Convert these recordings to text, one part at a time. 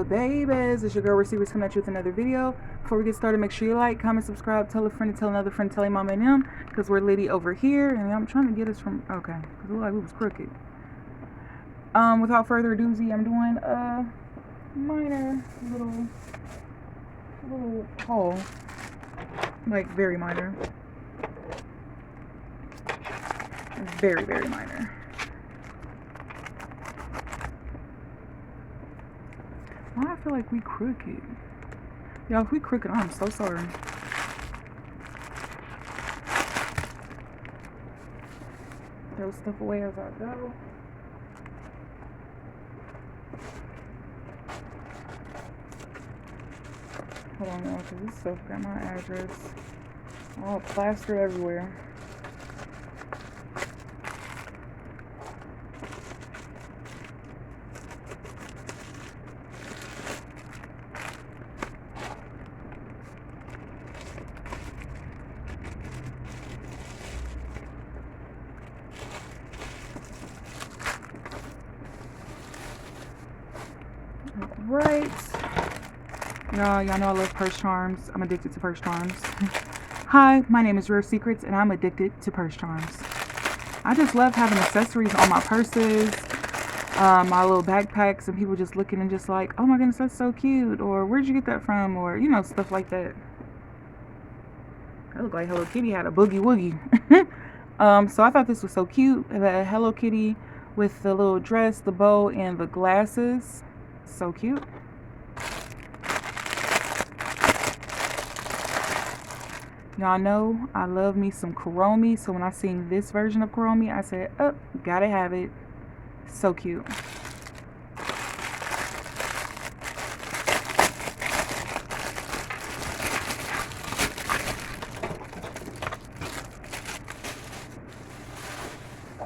babies, it's your girl Receivers coming at you with another video. Before we get started, make sure you like, comment, subscribe, tell a friend, and tell another friend, tell your mama and them, because we're litty over here, and I'm trying to get us from, okay, because it looked like we was crooked. Without further ado, I'm doing a minor little haul, like very minor, very minor. Why I feel like we crooked? Y'all, if we crooked, I'm so sorry. Throw stuff away as I go. Hold on, y'all, because this stuff got my address all plastered everywhere. Right. Y'all know I love purse charms. I'm addicted to purse charms. Hi, my name is Rare Secrets, and I'm addicted to purse charms. I just love having accessories on my purses, my little backpacks, and people just looking and just like, oh my goodness, that's so cute, or where'd you get that from, or, you know, stuff like that. That looked like Hello Kitty had a boogie woogie. So I thought this was so cute. The Hello Kitty with the little dress, the bow, and the glasses. So cute. Y'all know I love me some Kuromi, so when I seen this version of Kuromi, I said, oh, gotta have it. So cute.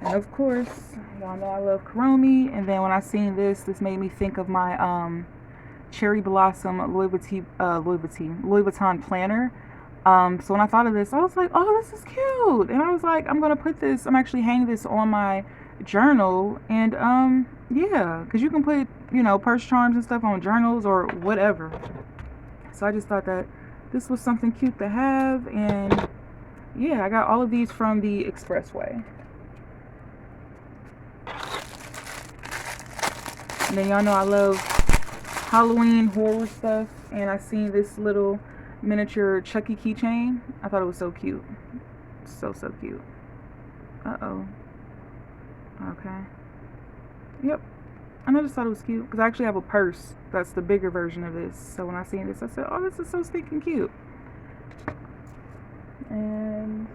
And of course, y'all know I love Kuromi, and then when I seen this made me think of my Cherry Blossom Louis Vuitton planner. So when I thought of this, I was like, oh, this is cute. And I was like, I'm actually hanging this on my journal. And yeah, because you can put, you know, purse charms and stuff on journals or whatever. So I just thought that this was something cute to have. And yeah, I got all of these from the Expressway. And then y'all know I love Halloween horror stuff. And I seen this little miniature Chucky keychain. I thought it was so cute. So cute. Uh-oh. Okay. Yep. And I just thought it was cute because I actually have a purse that's the bigger version of this. So when I seen this, I said, oh, this is so stinking cute. And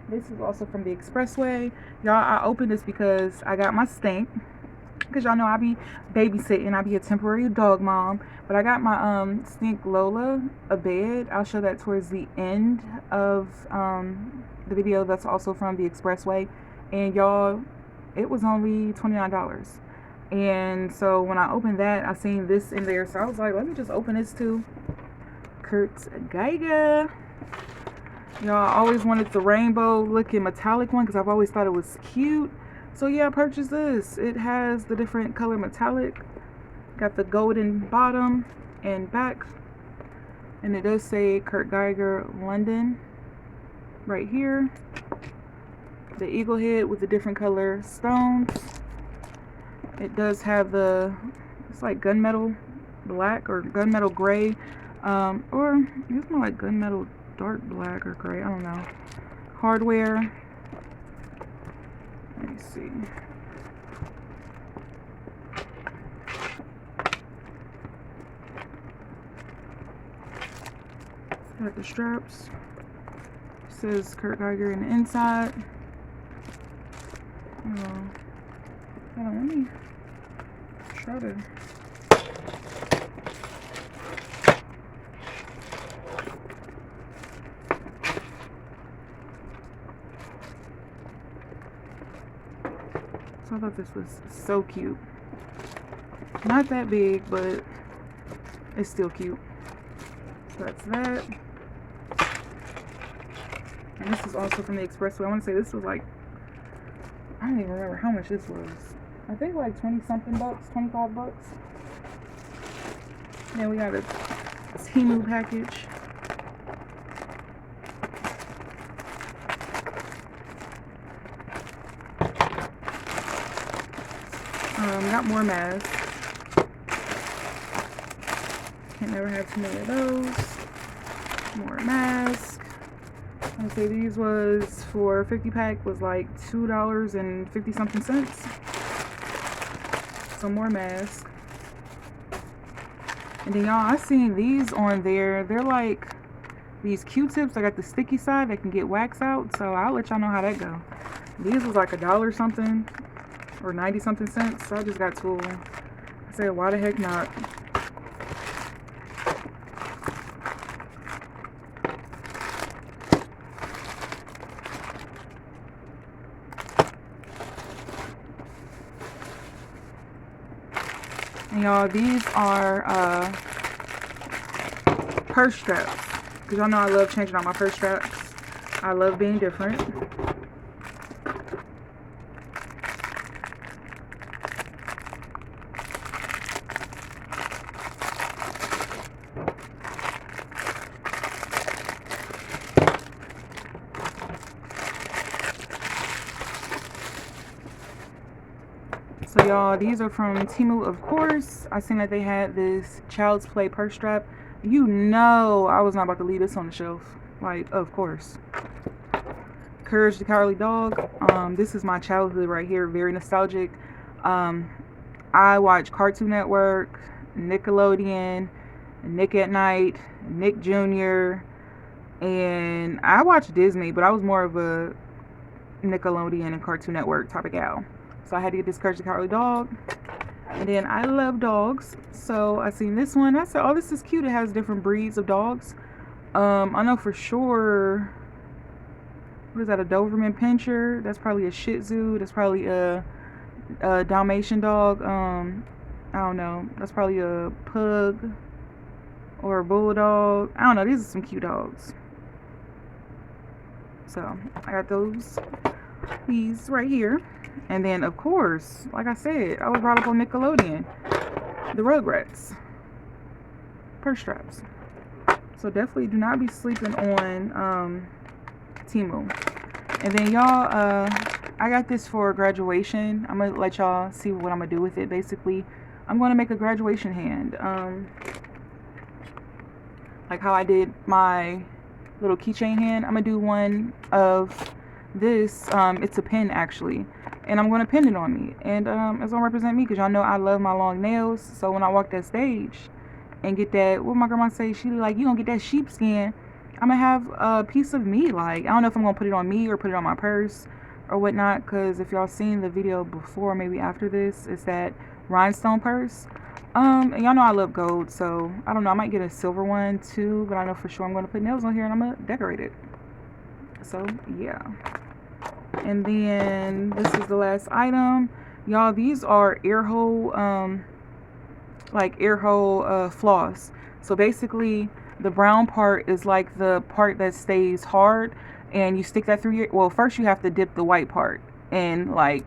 this is also from the Expressway. Y'all, I opened this because I got my stink. Because y'all know I be babysitting. I be a temporary dog mom. But I got my Stink Lola a bed. I'll show that towards the end of the video. That's also from the Expressway. And y'all, it was only $29. And so when I opened that, I seen this in there. So I was like, let me just open this too. Kurt Geiger. Y'all, I always wanted the rainbow looking metallic one because I've always thought it was cute. So yeah, I purchased this. It has the different color metallic. Got the golden bottom and back. And it does say Kurt Geiger London right here. The eagle head with the different color stones. It does have it's like gunmetal black or gunmetal gray. Or it's more like gunmetal dark black or gray. I don't know. Hardware. Let me see. Got the straps. It says Kurt Geiger in the inside. Hold on, let me try to. So I thought this was so cute. Not that big, but it's still cute. So that's that. And this is also from the Expressway. I want to say this was like, I don't even remember how much this was. I think like 20 something bucks, 25 bucks. Then we got a Temu package. Got more masks. Can't never have too many of those. More masks. I say these was for 50 pack was like $2.50 something cents. Some more masks. And then y'all, I seen these on there. They're like these Q-tips. I got the sticky side that can get wax out. So I'll let y'all know how that go. These was like $1 something or 90 something cents. So I just got two. I said, why the heck not? And y'all, these are purse straps. Because y'all know I love changing out my purse straps. I love being different. So y'all, these are from Temu, of course. I seen that they had this Child's Play purse strap. You know I was not about to leave this on the shelf. Like, of course. Courage the Cowardly Dog. This is my childhood right here. Very nostalgic. I watch Cartoon Network, Nickelodeon, Nick at Night, Nick Jr., and I watched Disney, but I was more of a Nickelodeon and Cartoon Network type of gal. So I had to get this Courage the Cowardly Dog. And then I love dogs. So I seen this one. I said, oh, this is cute. It has different breeds of dogs. I know for sure. What is that? A Doberman Pinscher? That's probably a Shih Tzu. That's probably a Dalmatian dog. I don't know. That's probably a pug or a bulldog. I don't know. These are some cute dogs. So I got these right here. And then, of course, like I said, I was brought up on Nickelodeon. The Rugrats. Purse straps. So definitely do not be sleeping on Temu. And then y'all, I got this for graduation. I'm going to let y'all see what I'm going to do with it. Basically, I'm going to make a graduation hand. Like how I did my little keychain hand. I'm going to do one of this. It's a pin, actually. And I'm going to pin it on me. And it's going to represent me because y'all know I love my long nails. So when I walk that stage and get that, what my grandma say, she like, you going to get that sheepskin. I'm going to have a piece of me. Like, I don't know if I'm going to put it on me or put it on my purse or whatnot. Because if y'all seen the video before, maybe after this, it's that rhinestone purse. And y'all know I love gold. So I don't know. I might get a silver one too. But I know for sure I'm going to put nails on here and I'm going to decorate it. So, yeah. And then this is the last item. Y'all, these are ear hole floss. So basically the brown part is like the part that stays hard, and you stick that through your, well, first you have to dip the white part in like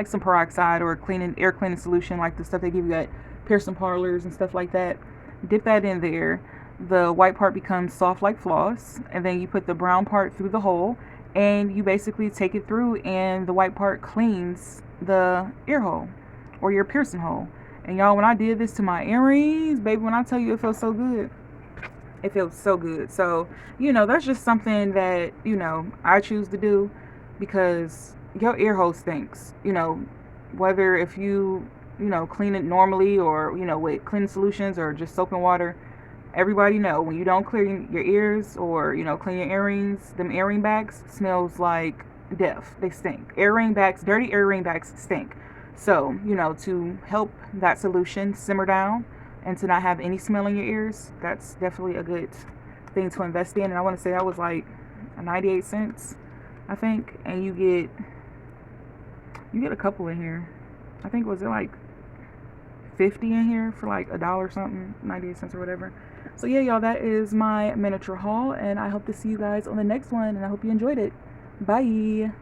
some peroxide or air cleaning solution, like the stuff they give you at Pearson Parlors and stuff like that. Dip that in there. The white part becomes soft like floss, and then you put the brown part through the hole, and you basically take it through, and the white part cleans the ear hole or your piercing hole. And y'all, when I did this to my earrings, baby, when I tell you it felt so good, it feels so good. So, you know, that's just something that, you know, I choose to do because your ear hole stinks. You know, whether if you know, clean it normally or, you know, with cleaning solutions or just soap and water, everybody know when you don't clean your ears or, you know, clean your earrings, them earring backs smells like death. They stink. Earring backs, dirty earring backs stink. So, you know, to help that solution simmer down and to not have any smell in your ears, that's definitely a good thing to invest in. And I want to say that was like 98 cents, I think. And you get a couple in here. I think, was it like 50 in here for like $1 something, 98 cents or whatever. So yeah, y'all, that is my miniature haul, and I hope to see you guys on the next one, and I hope you enjoyed it. Bye.